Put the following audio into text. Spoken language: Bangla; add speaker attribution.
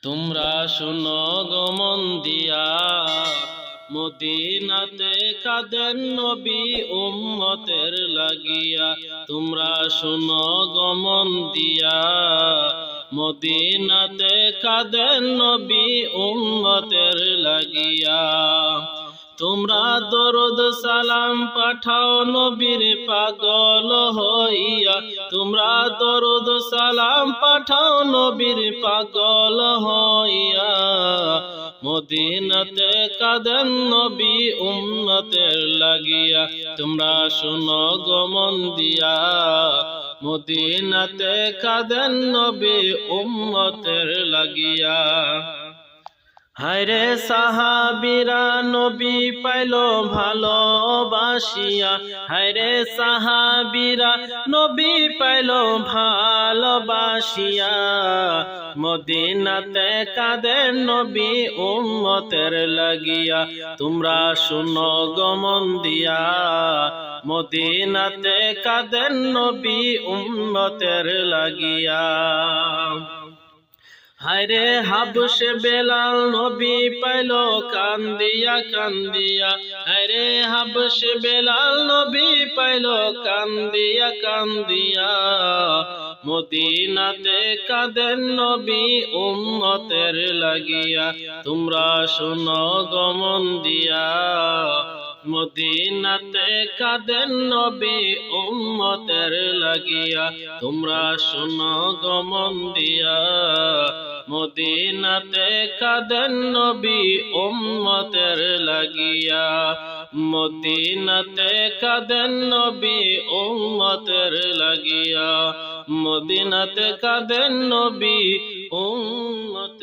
Speaker 1: তোমরা শুনো গো মন দিয়া, মদিনাতে কাঁদেন নবী উম্মতের লাগিয়া। তোমরা শুনো গো মন দিয়া, মদিনাতে কাঁদেন নবী উম্মতের লাগিয়া। তোমরা দরুদ সালাম পাঠাও নবীর পাগল হইয়া। তোমরা দরুদ সালাম পাঠাও নবীর পাগল হইয়া। মদিনাতে কাঁদেন নবী উম্মতের লাগিয়া। তোমরা শুনো গো মন দিয়া, মদিনাতে কাঁদেন নবী উম্মতের লাগিয়া। হায়রে সাহাবীরা নবী পাইলো ভালোবাসিয়া। হায়রে সাহাবীরা নবী পাইলো ভালোবাসিয়া। মদিনাতে কাঁদেন নবী উম্মতের লাগিয়া। তোমরা শুনো গো মন দিয়া, মদিনাতে কাঁদেন নবী উম্মতের লাগিয়া। হায়রে হাবশে বেলাল নবী পাইলো কান্দিয়া কান্দিয়া। হায়রে হাবশে বেলাল নবী পাইলো কান্দিয়া কান্দিয়া। মদিনাতে কাঁদেন নবী উম্মতের লাগিয়া। তোমরা শুনো গো মন দিয়া, মদিনাতে কাঁদেন নবী উম্মতের লাগিয়া। তোমরা শুনো গো মন দিয়া, মদিনাতে কাঁদেন নবী উম্মতের লাগিয়া। মদিনাতে কাঁদেন নবী উম্মতের লাগিয়া। মদিনাতে কাঁদেন নবী উম্মতের